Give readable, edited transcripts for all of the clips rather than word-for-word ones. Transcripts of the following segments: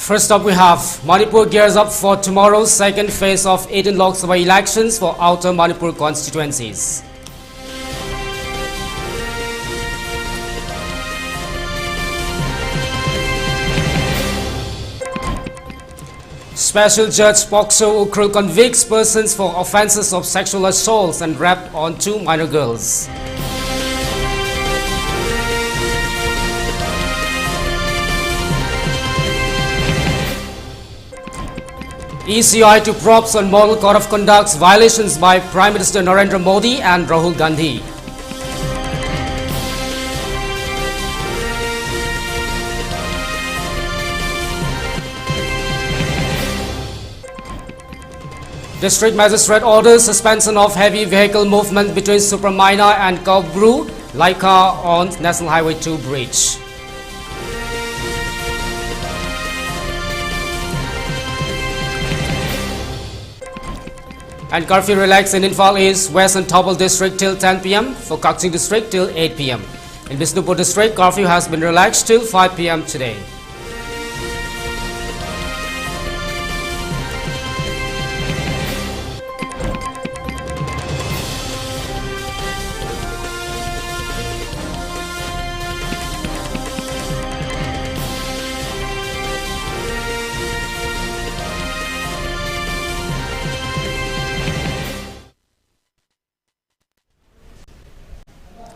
First up, we have Manipur gears up for tomorrow's second phase of 18 Lok Sabha elections for outer Manipur constituencies. Special Judge Pokso Ukrul convicts persons for offences of sexual assaults and rape on 2 minor girls. ECI to probes on Model Code of Conduct's violations by Prime Minister Narendra Modi and Rahul Gandhi. District Magistrate orders suspension of heavy vehicle movement between Supramina and Kaubru, Laika on National Highway 2 bridge. And curfew relaxed in Infal East, West and Tobal District till 10 p.m. for Kakching District till 8 p.m. In Bishnupur District, curfew has been relaxed till 5 p.m. today.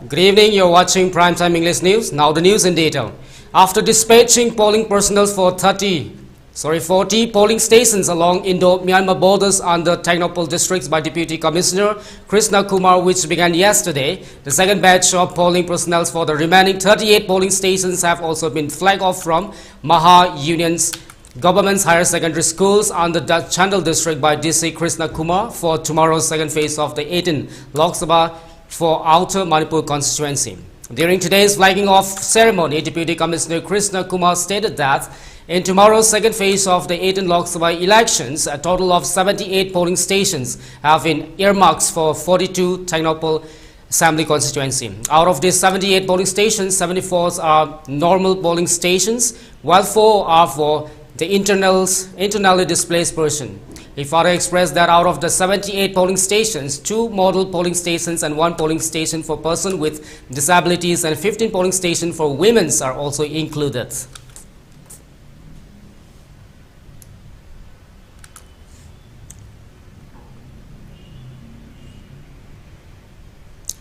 Good evening, you're watching Primetime English News. Now the news in detail. After dispatching polling personnel for 40 polling stations along Indo-Myanmar borders under Technopol districts by Deputy Commissioner Krishna Kumar, which began yesterday, the second batch of polling personnel for the remaining 38 polling stations have also been flagged off from Maha Union's Government's higher secondary schools under the Chandal district by DC Krishna Kumar for tomorrow's second phase of the 18 Lok Sabha for outer Manipur constituency. During today's flagging off ceremony, Deputy Commissioner Krishna Kumar stated that in tomorrow's second phase of the 18 Lok Sabha elections, a total of 78 polling stations have been earmarked for 42 Technopol Assembly constituency. Out of these 78 polling stations, 74 are normal polling stations, while 4 are for the internally displaced person. He further expressed that out of the 78 polling stations, 2 model polling stations and 1 polling station for persons with disabilities and 15 polling stations for women are also included.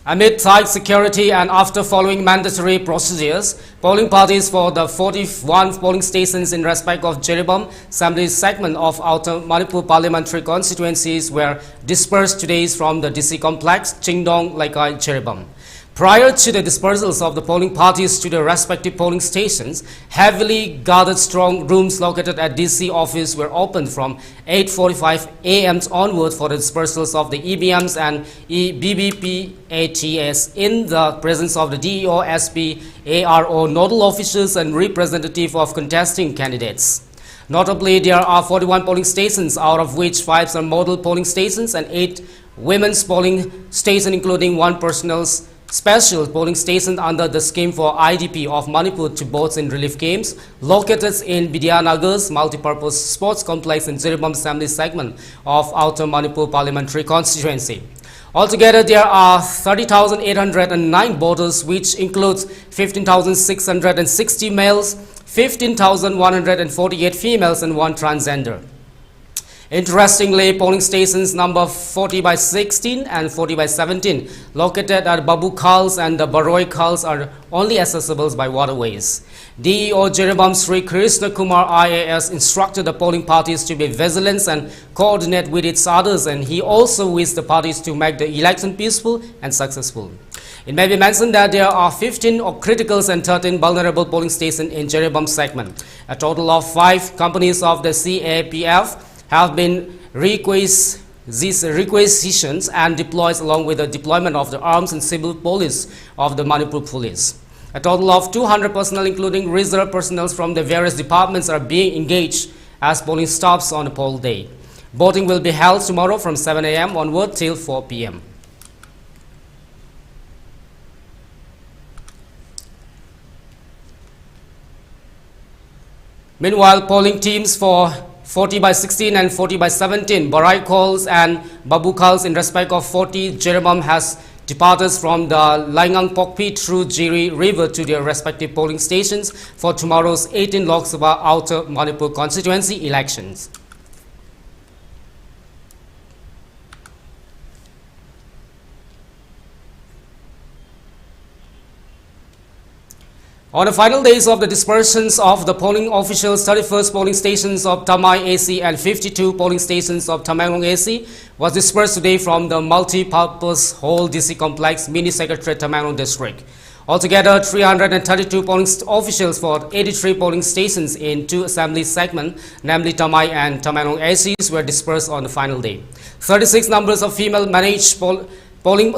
Amid tight security and after following mandatory procedures, polling parties for the 41 polling stations in respect of Jeribam Assembly segment of Outer Manipur parliamentary constituencies were dispersed today from the DC complex, Chingdong, Laikai, Jeribam. Prior to the dispersals of the polling parties to the respective polling stations, heavily guarded strong rooms located at DC office were opened from 8:45 a.m. onward for the dispersals of the EBMs and BBPATS in the presence of the DEO, SP, ARO, nodal officials and representative of contesting candidates. Notably, there are 41 polling stations, out of which 5 are model polling stations and 8 women's polling stations, including 1 personal's special polling station under the scheme for IDP of Manipur to boats in relief games located in Vidyanagar's multipurpose sports complex in Jeribam Assembly segment of Outer Manipur parliamentary constituency. Altogether, there are 30,809 voters, which includes 15,660 males, 15,148 females and 1 transgender. Interestingly, polling stations number 40 by 16 and 40 by 17 located at Babu Khals and the Baroi Khals are only accessible by waterways. DEO Jeribam Sri Krishna Kumar IAS instructed the polling parties to be vigilant and coordinate with each others, and he also wished the parties to make the election peaceful and successful. It may be mentioned that there are 15 critical and 13 vulnerable polling stations in Jeribam segment. A total of 5 companies of the CAPF have been requisitioned and deployed along with the deployment of the arms and civil police of the Manipur police. A total of 200 personnel, including reserve personnel from the various departments, are being engaged as polling stops on the poll day. Voting will be held tomorrow from 7 a.m. onward till 4 p.m. Meanwhile, polling teams for 40 by 16 and 40 by 17 Barai calls and Babu calls in respect of 40 Jeremam has departed from the Laingang Pokpi through Jiri River to their respective polling stations for tomorrow's 18 Lok Sabha Outer Manipur constituency elections. On the final days of the dispersions of the polling officials, 31st polling stations of Panmei AC and 52 polling stations of Tamenglong AC was dispersed today from the multi-purpose hall DC complex mini secretariat Tamenglong district. Altogether, 332 polling officials for 83 polling stations in two assembly segments, namely Panmei and Tamenglong ACs, were dispersed on the final day. 36 numbers of female managed polling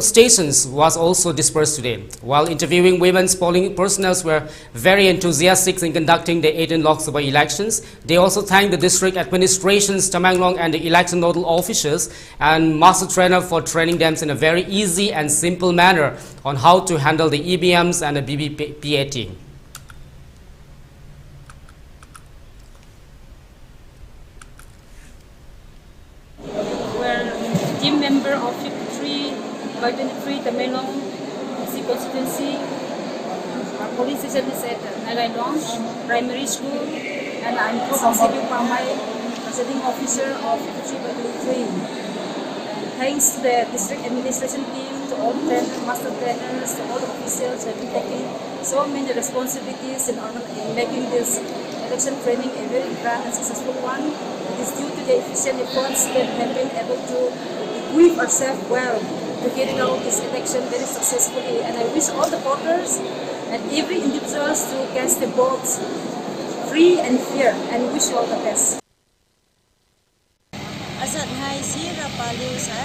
stations was also dispersed today. While interviewing women's polling personnel were very enthusiastic in conducting the 18 Lok Sabha elections. They also thanked the district administrations, Tamenglong and the election nodal officers and master trainer for training them in a very easy and simple manner on how to handle the EBMs and the BBPAT. We're team member of 53 by 23 Tamenglong DC constituency. Our polling station is at Nalai Lounge Primary School, and I'm from CQ Panmei, presiding officer of 53 by 23. And thanks to the district administration team, to all the master trainers, to all the officials who have been taking so many responsibilities in making this election training a very grand and successful one. It is due to the efficient efforts that have been able to equip ourselves well to carry out this election very successfully, and I wish all the voters and every individual to cast their votes free and fair, and wish you all the best. Asat hai sira paliu sa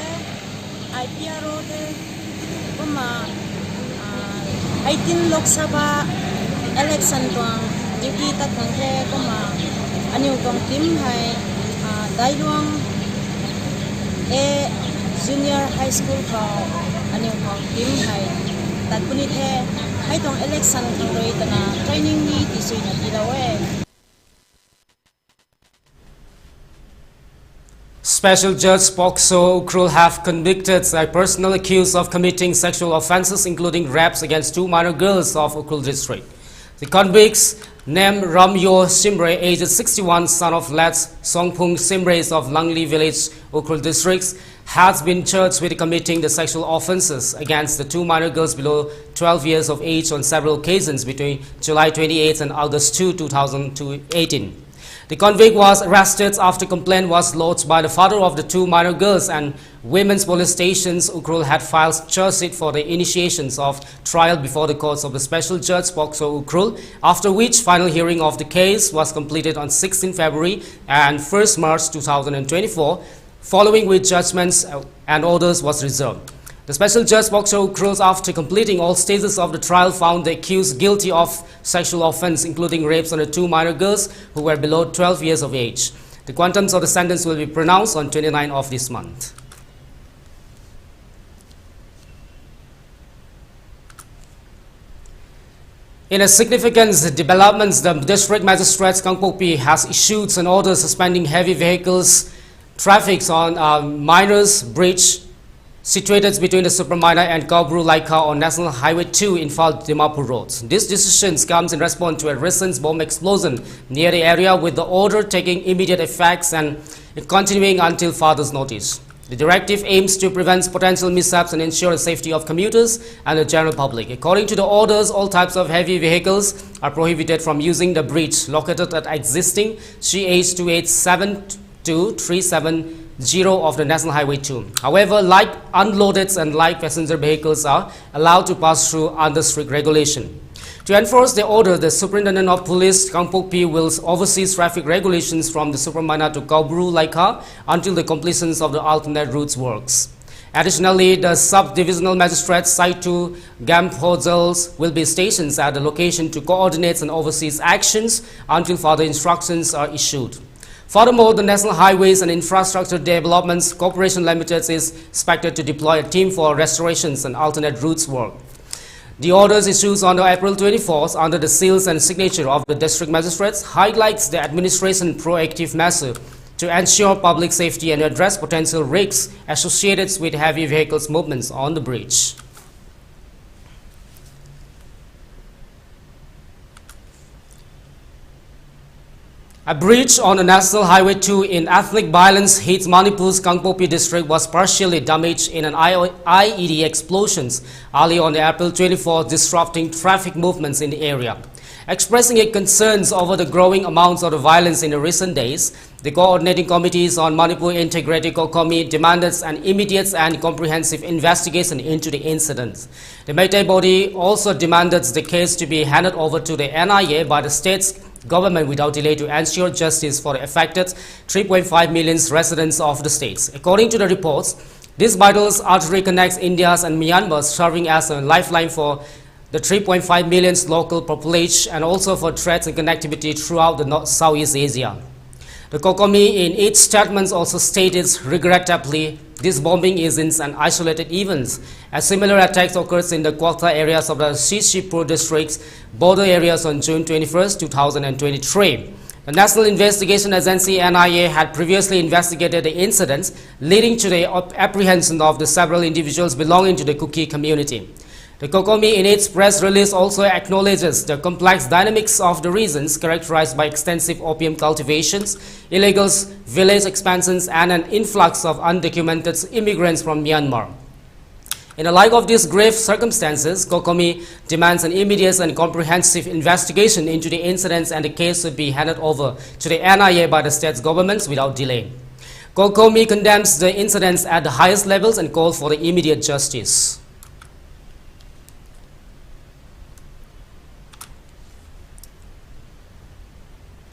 IPRO de kuma 18 Lok Sabha election tong duty ta thangre kuma aniu tong tim hai dailuang Junior High School ka aniu kong team hai tatpunit hai tong election kangroi tana training ni tisui na tilawe. Special Judge Pokso Ukrul have convicted a personal accused of committing sexual offences including rapes against two minor girls of Ukrul district. The convicts named Ramyo Simbre, aged 61, son of late Songpung Simbre of Langli village, Ukrul districts, has been charged with committing the sexual offences against the two minor girls below 12 years of age on several occasions between July 28 and August 2, 2018. The convict was arrested after complaint was lodged by the father of the two minor girls, and women's police stations Ukrul had filed charge sheet for the initiations of trial before the courts of the Special Judge Pokso Ukrul, after which final hearing of the case was completed on 16 February and 1st March 2024, following which judgments and orders was reserved. The Special Judge Pokso Ukrul, after completing all stages of the trial, found the accused guilty of sexual offence, including rapes on the two minor girls who were below 12 years of age. The quantums of the sentence will be pronounced on 29 of this month. In a significant development, the District Magistrate Kangpokpi has issued an order suspending heavy vehicles traffic on Miners Bridge situated between the Superminer and Kabru Laika on National Highway 2 in Dimapur Road. This decision comes in response to a recent bomb explosion near the area, with the order taking immediate effects and continuing until further notice. The directive aims to prevent potential mishaps and ensure the safety of commuters and the general public. According to the orders, all types of heavy vehicles are prohibited from using the bridge located at existing CH 2872370 of the National Highway 2. However, light unloaded and light passenger vehicles are allowed to pass through under strict regulation. To enforce the order, the Superintendent of Police Kangpokpi will oversee traffic regulations from the Supermana to Kabru Laika until the completion of the alternate routes works. Additionally, the sub-divisional magistrate Saitu Gampozels will be stationed at the location to coordinate and oversee actions until further instructions are issued. Furthermore, the National Highways and Infrastructure Development Corporation Limited is expected to deploy a team for restorations and alternate routes work. The orders issued on April 24th under the seals and signature of the district magistrates highlights the administration's proactive measure to ensure public safety and address potential risks associated with heavy vehicles movements on the bridge. A bridge on the National Highway 2 in ethnic violence hit Manipur's Kangpopi district was partially damaged in an IED explosions early on April 24th, disrupting traffic movements in the area. Expressing its concerns over the growing amounts of the violence in the recent days, the coordinating committees on Manipur Integrated Committee demanded an immediate and comprehensive investigation into the incident. The Meitei body also demanded the case to be handed over to the NIA by the state's government without delay to ensure justice for the affected 3.5 million residents of the states. According to the reports, this vital artery connects India and Myanmar, serving as a lifeline for the 3.5 million local population and also for trade and connectivity throughout the Southeast Asia. The COCOMI in its statements also stated, regrettably, this bombing isn't an isolated event, as similar attacks occurred in the Kwakta areas of the Shishipur district's border areas on June 21, 2023. The National Investigation Agency NIA had previously investigated the incidents, leading to the apprehension of the several individuals belonging to the Kuki community. The COCOMI in its press release also acknowledges the complex dynamics of the regions characterized by extensive opium cultivations, illegal village expansions, and an influx of undocumented immigrants from Myanmar. In the light of these grave circumstances, COCOMI demands an immediate and comprehensive investigation into the incidents, and the case should be handed over to the NIA by the state's governments without delay. COCOMI condemns the incidents at the highest levels and calls for the immediate justice.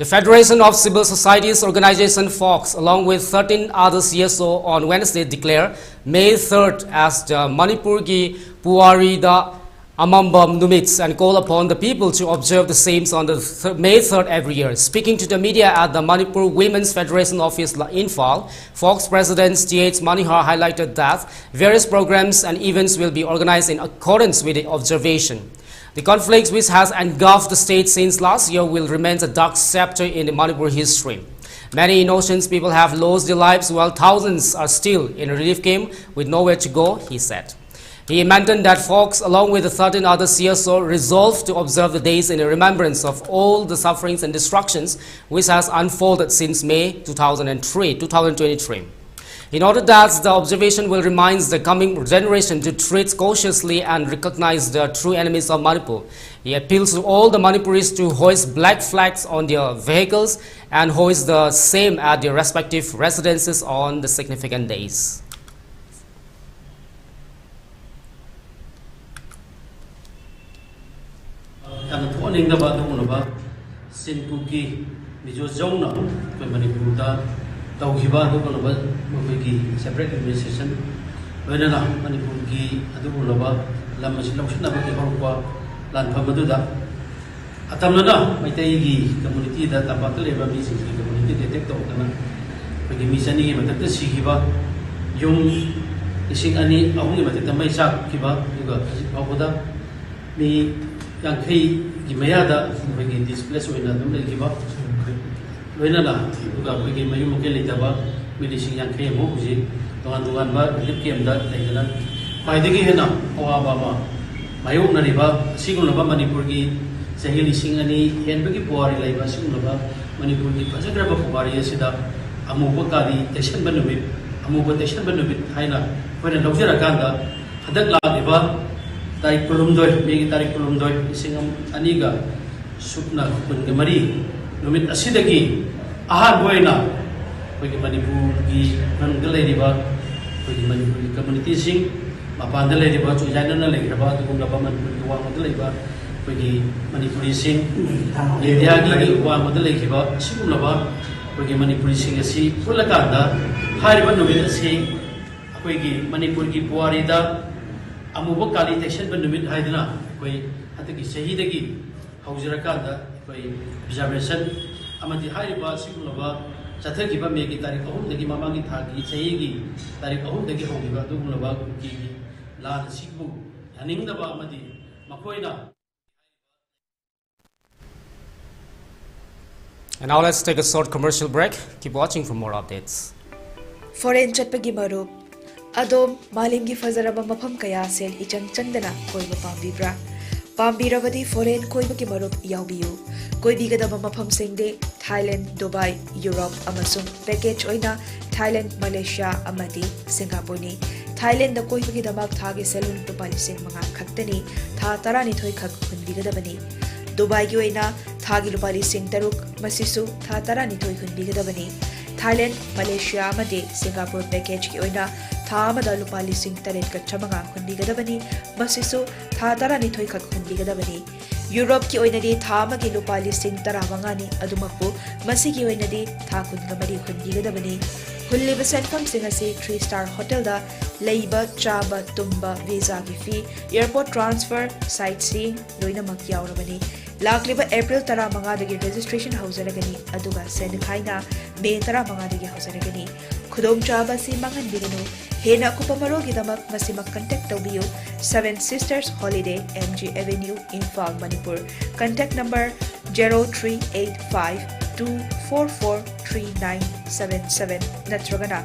The Federation of Civil Societies Organization FOX, along with 13 other CSO on Wednesday, declared May 3rd as the Manipurgi Puarida Amambam Numits and call upon the people to observe the same on the May 3rd every year. Speaking to the media at the Manipur Women's Federation office in Fall, FOX President T.H. Manihar highlighted that various programs and events will be organized in accordance with the observation. The conflict, which has engulfed the state since last year, will remain a dark chapter in the Manipur history. Many innocent people have lost their lives while thousands are still in a relief camp with nowhere to go, he said. He maintained that Fox, along with the 13 other CSO, resolved to observe the days in remembrance of all the sufferings and destructions which has unfolded since May 2023. In order that the observation will remind the coming generation to treat cautiously and recognize the true enemies of Manipur. He appeals to all the Manipuris to hoist black flags on their vehicles and hoist the same at their respective residences on the significant days. Separate administration when Manipur ki adubulaba lamashi laushnaba ki horwa lan pamaduda atamna Meitei community da tabatleba misi community detect okana pagi misani matakta sikiba yung ising ani ahungi matakta mai sak kiba juga awuda mi yang kai gimayada pagi dispersed wena dum kiba wena la juga pagi mayu mukeli taba Milising yang kaya mo kusi tungan ba relief camp da laidana paidagi hena awaba ma mayok na riba siguro ba Manipur ki sahi lising ani hen bagi puari laiba siguro ba Manipur ki pasagra ba puari asida amuba kali tension banumit amuba tension banumit haina when lojera kanda hadak la diba tarik kulum doi megi tarik kulum doi singam aniga supna kun gemari numit asidagi ahar boina bagi Manipur ki mangalai riba bagi Manipur community sing mapandalai riba chujana na lagi riba tu kumla Manipur ki wa mandalai riba bagi Manipur sing India ki wa mandalai riba sigumla ba bagi Manipur sing asi pulakanda hariba numit asi bagi Manipur ki puarida amuba kali tension banumit haidana koi hataki sahidagi haujirakanda koi observation amati hariba sigumla ba Chathaki ba megi tarik ahum dagi mamangi thagi chayegi tarik ahum dagi hogiba dugulaba ki la sibu haningda ba amadi makoina. And now let's take a short commercial break. Keep watching for more updates. Foreign chatpagi marup adom malimgi fazaraba mafam kaya sel ichang chandana koiba pambibra pambirabadi foreign koibagi marup yaubiyu koibigadaba mafam singde Thailand, Dubai, Europe amasung package oina Thailand, Malaysia amadi Singapore ni Thailand da koibagi damak thagi selun tupali sing mga khaktani tha tarani thoi khak hunbigadabani Dubai gi oina thagi lupali sing taruk masisu tha tarani thoi hunbigadabani Thailand, Malaysia amadi Singapore package ki oina tha amada lupali sing taret ka chamanga hunbigadabani masisu tha tarani thoi khak hunbigadabani Europe ki oinadi tha amagi lupali sing taramangani adumakpu masigi oinadi tha kungamari hunbigadabani Hulliba senfam singasi 3-star hotel da leiba chaba tumba visa ki fee airport transfer sightseeing loina makyawrabani Lakliba April tara manga dagi registration hausaragani aduga sen khaina May tara manga dagi hausaragani khudom chaba si mangan biganu hena kupamaro gidamak masimak contact tawbiyo 7 Sisters Holiday MG Avenue Imphal Manipur contact number 0385 2443977 natragana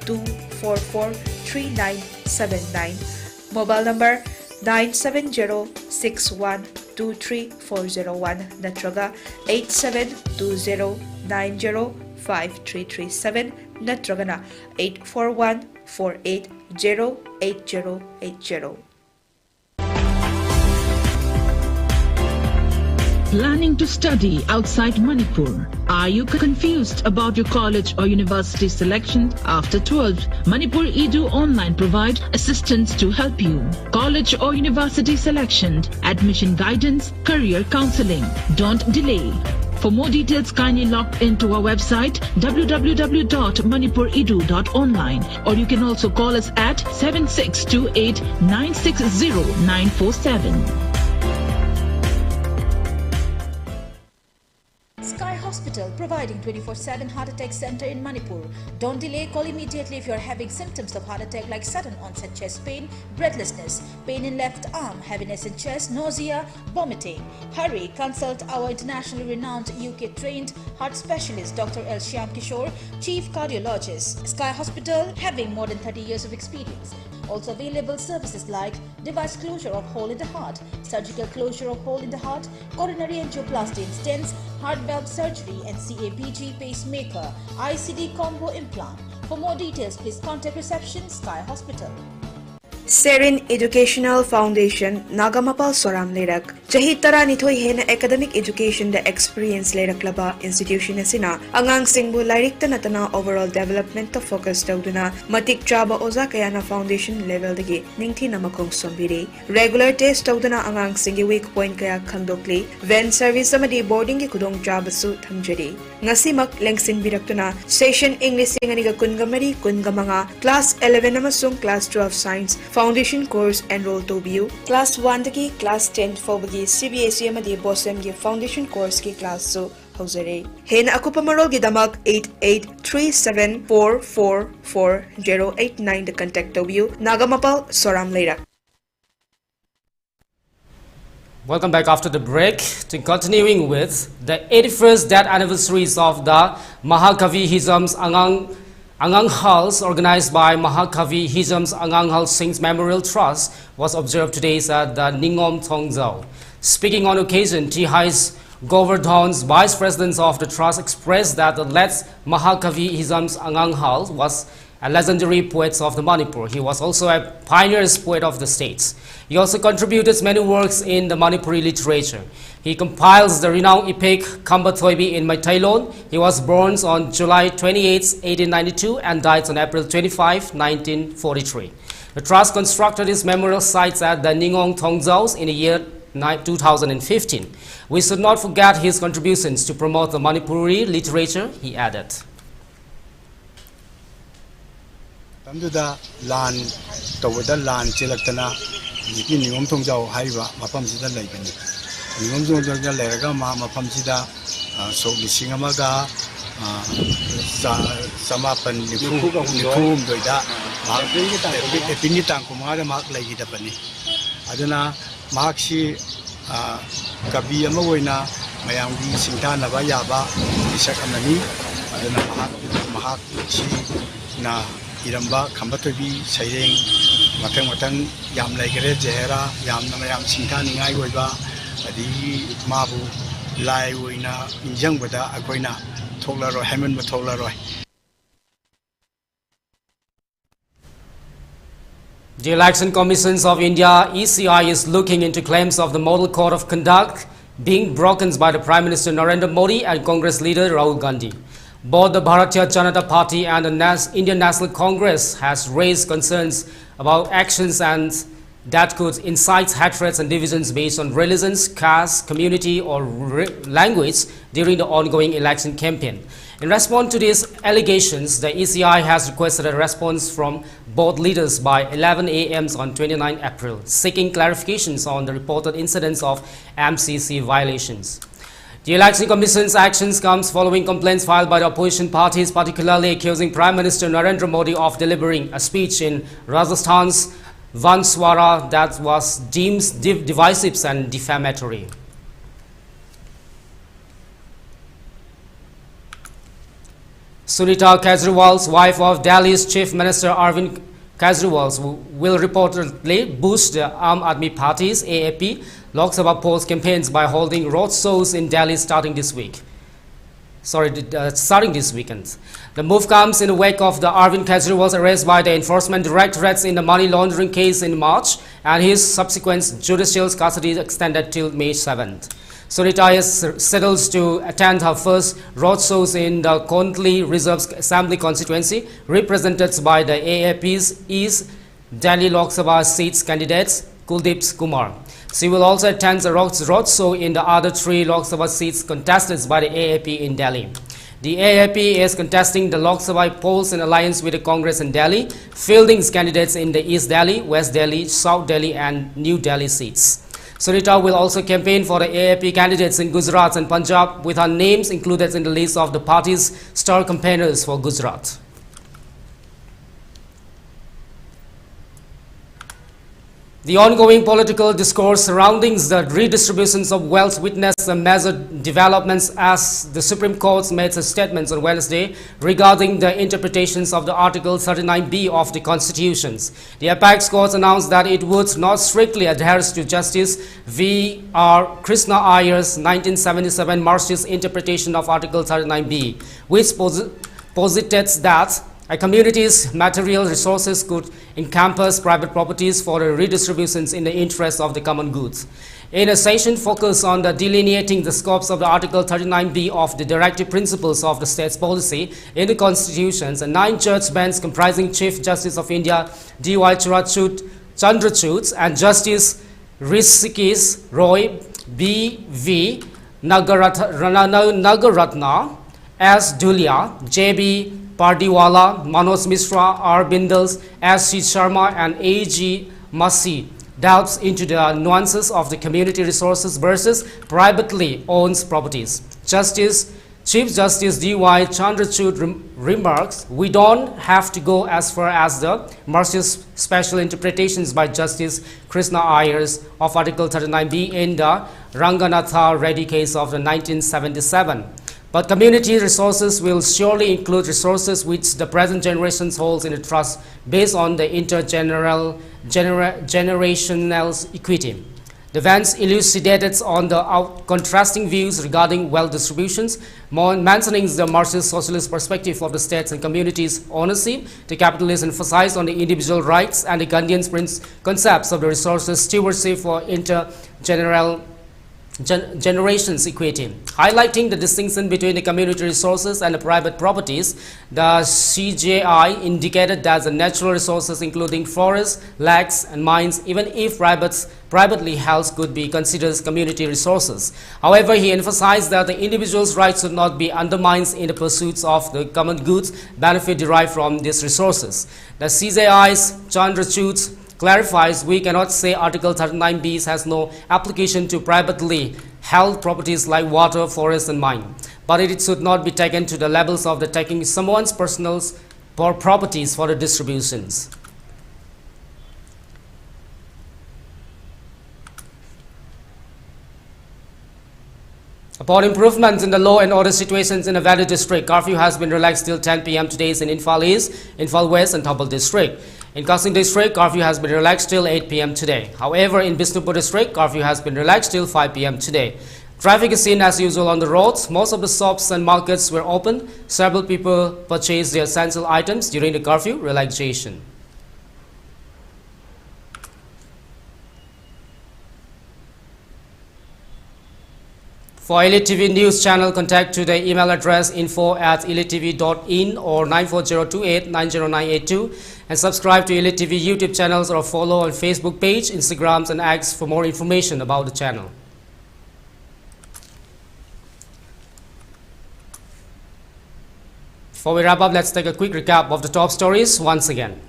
2443979 mobile number 97061234001 natraga 8720905337 natragana 84148808080 Planning to study outside Manipur? Are you confused about your college or university selection after 12th? Manipur Edu Online provide assistance to help you. College or university selection, admission guidance, career counseling. Don't delay. For more details, kindly log into our website www.manipuredu.online or you can also call us at 7628 960 947. Hospital providing 24/7 heart attack center in Manipur. Don't delay, call immediately if you are having symptoms of heart attack like sudden onset chest pain, breathlessness, pain in left arm, heaviness in chest, nausea, vomiting. Hurry, consult our internationally renowned UK trained heart specialist Dr. L. Shyam Kishore, chief cardiologist. Sky Hospital having more than 30 years of experience. Also available services like device closure of hole in the heart, surgical closure of hole in the heart, coronary angioplasty and stents, heart valve surgery and CABG pacemaker, ICD combo implant. For more details, please contact reception Sky Hospital. Serin Educational Foundation Nagamapal Soram Lerak Chahi Tara Nithoi Hena Academic Education the Experience Lerak Laba Institution Asina Angang Singbu Lairik Tanatana Overall Development to Focus Dauduna Matik Chaba Oza Kayana Foundation Level Dagi Ningthi Namakong Sombiri Regular Test Dauduna Angang Singi Weak Point Kaya Kangdokli Van Service Samadi Boarding Ki Kudong Jabasu Thamjari Ngasimak Lengsin Biraktuna Session English Singaniga Kungamari Kungamanga Class 11 Namasung Class 12 Science Foundation course enroll to view Class 1 dagi Class 10 fawagi CBSE amadi BOSM gi Foundation course ki class so hausare hen akupa marol gi damak 8837444089 the contact to view Nagamapal Soram Leira. Welcome back after the break to continuing with the 81st death anniversaries of the Mahakavi Hizam's Angang Halls, organized by Mahakavi Hizam's Angang Hall Singh's Memorial Trust, was observed today at the Ningom Thongzau. Speaking on occasion, Tihai's Govardhan's vice presidents of the trust expressed that the late Mahakavi Hizam's Angang Hall was a legendary poet of the Manipur. He was also a pioneer poet of the states. He also contributed many works in the Manipuri literature. He compiles the renowned epic Kamba Thoibi in Maitailon. He was born on July 28, 1892 and died on April 25, 1943. The trust constructed his memorial sites at the Ningong Thongzaus in the year 2015. We should not forget his contributions to promote the Manipuri literature, he added. Tamduda lan tawada lan chilaktana yiki Ningom Thongzau haiba mapam sida laibani. Ningom Thongzau leraga mapam sida so lising amaga samapan nikum doida epingi tang kumara mak lagi dapani. Aduna ꯃꯍꯥꯛꯁꯤ ꯀꯕꯤ ꯑꯃ ꯑꯣꯏꯅ ꯃꯌꯥꯝꯒꯤ ꯁꯤꯡꯊꯥꯅꯕ ꯌꯥꯕ ꯃꯤꯁꯛ ꯑꯃꯅꯤ ꯑꯗꯨꯅ ꯃꯍꯥꯛꯁꯤꯅ ꯏꯔꯝꯕ ꯈꯝꯕ ꯊꯣꯏꯕꯤ ꯁꯩꯔꯦꯡ ꯃꯊꯪ ꯌꯥꯝ ꯂꯩꯈ꯭ꯔꯦ ꯖꯦꯍꯦꯔꯥ ꯌꯥꯝꯅ ꯃꯌꯥꯝ ꯁꯤꯡꯊꯥꯅꯤꯡꯉꯥꯏ ꯑꯣꯏꯕ ꯑꯗꯒꯤ ꯃꯥꯕꯨ ꯂꯥꯏ ꯑꯣꯏꯅ ꯅꯤꯡꯁꯤꯡꯕꯗ ꯑꯩꯈꯣꯏꯅ ꯊꯣꯛꯂꯔꯣꯏ ꯍꯥꯏꯃꯟꯕ ꯊꯣꯛꯂꯔꯣꯏ. The Election Commissions of India (ECI) is looking into claims of the Model Code of Conduct being broken by the Prime Minister Narendra Modi and Congress leader Rahul Gandhi. Both the Bharatiya Janata Party and the Indian National Congress has raised concerns about actions and that could incite hatreds and divisions based on religions, caste, community or language during the ongoing election campaign. In response to these allegations, the ECI has requested a response from both leaders by 11 a.m. on 29 April, seeking clarifications on the reported incidents of MCC violations. The Election Commission's actions comes following complaints filed by the opposition parties, particularly accusing Prime Minister Narendra Modi of delivering a speech in Rajasthan's Vanswara that was deemed divisive and defamatory. Sunita Kejriwal's wife of Delhi's Chief Minister Arvind Kejriwal will reportedly boost the Aam Aadmi Party's AAP Lok Sabha polls campaigns by holding road shows in Delhi starting this weekend. The move comes in the wake of the Arvind Kejriwal's arrest by the Enforcement Directorate in the money laundering case in March and his subsequent judicial custody extended till May 7th. Sunita is settled to attend her first road shows in the Kondli Reserve Assembly constituency, represented by the AAP's East Delhi Lok Sabha seats candidates Kuldeep Kumar. She will also attend the road show in the other 3 Lok Sabha seats contested by the AAP in Delhi. The AAP is contesting the Lok Sabha polls in alliance with the Congress in Delhi, fielding candidates in the East Delhi, West Delhi, South Delhi and New Delhi seats. Sunita will also campaign for the AAP candidates in Gujarat and Punjab, with her names included in the list of the party's star campaigners for Gujarat. The ongoing political discourse surrounding the redistributions of wealth witnessed a major developments as the Supreme Court made statements on Wednesday regarding the interpretations of the Article 39B of the Constitutions. The Apex Court announced that it would not strictly adhere to Justice V.R. Krishna Iyer's 1977 Marxist interpretation of Article 39B, which posits that a community's material resources could encompass private properties for the redistributions in the interest of the common goods. In a session focused on the delineating the scopes of the Article 39B of the directive principles of the state's policy in the constitutions, a 9-judge bench comprising Chief Justice of India D.Y. Chandrachud and Justice Rishikesh Roy, B.V. Nagaratna, S. Dhulia, J.B. Pardiwala, Manoj Mishra, R. Bindals, S. C. Sharma and A.G. Masi delves into the nuances of the community resources versus privately owned properties. Chief Justice D.Y. Chandrachud remarks, "We don't have to go as far as the Marxist special interpretations by Justice Krishna Iyers of Article 39B in the Ranganatha Reddy case of the 1977. But community resources will surely include resources which the present generation holds in a trust based on the intergenerational equity." The bench elucidated on the contrasting views regarding wealth distributions, mentioning the Marxist socialist perspective of the states and communities' ownership. The capitalists emphasized on the individual rights and the Gandhian concepts of the resources stewardship for generations equity. Highlighting the distinction between the community resources and the private properties, the CJI indicated that the natural resources including forests, lakes and mines, even if privately held, could be considered community resources. However, he emphasized that the individual's rights should not be undermined in the pursuits of the common goods benefit derived from these resources. The CJI's Chandrachud clarifies, "We cannot say Article 39B has no application to privately held properties like water, forest and mine, but it should not be taken to the levels of the taking someone's personal properties for the distributions." Upon improvements in the law and order situations in the Valley District, curfew has been relaxed till 10 p.m. today in Infal East, Infal West and Thabal District. In Kasing District, curfew has been relaxed till 8 p.m. today. However, in Bishnupur District, curfew has been relaxed till 5 p.m. today. Traffic is seen as usual on the roads. Most of the shops and markets were open. Several people purchased their essential items during the curfew relaxation. For ELITETV News channel, contact to the email address info@elitetv.in or 94028909882 and subscribe to ELITETV YouTube channels or follow on Facebook page, Instagrams and X for more information about the channel. Before we wrap up, let's take a quick recap of the top stories once again.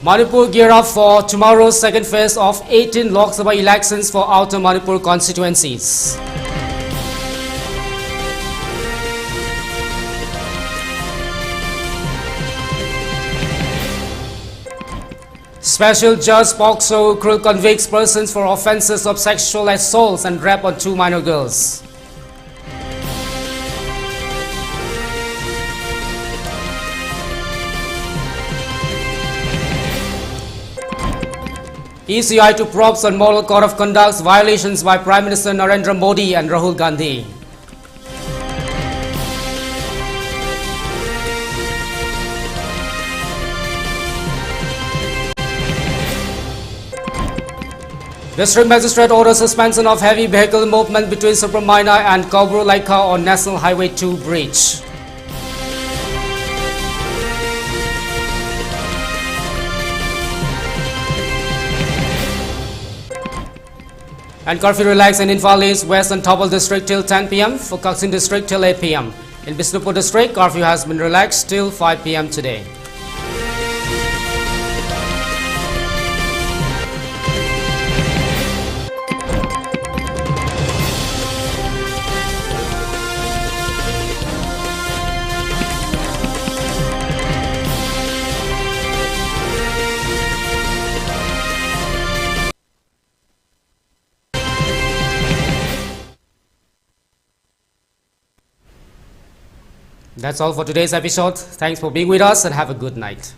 Manipur gear up for tomorrow's second phase of 18 Lok Sabha elections for Outer Manipur constituencies. Special Judge Pokso convicts persons for offences of sexual assaults and rape on 2 minor girls. ECI to probes on moral code of conduct violations by Prime Minister Narendra Modi and Rahul Gandhi. District Magistrate orders suspension of heavy vehicle movement between Subramayana and Kaubru Laika on National Highway 2 bridge. And curfew relaxed in Infal East, West and Thabal District till 10 p.m. For Kasing District till 8 p.m. In Bishnupur District, curfew has been relaxed till 5 p.m. today. That's all for today's episode. Thanks for being with us and have a good night.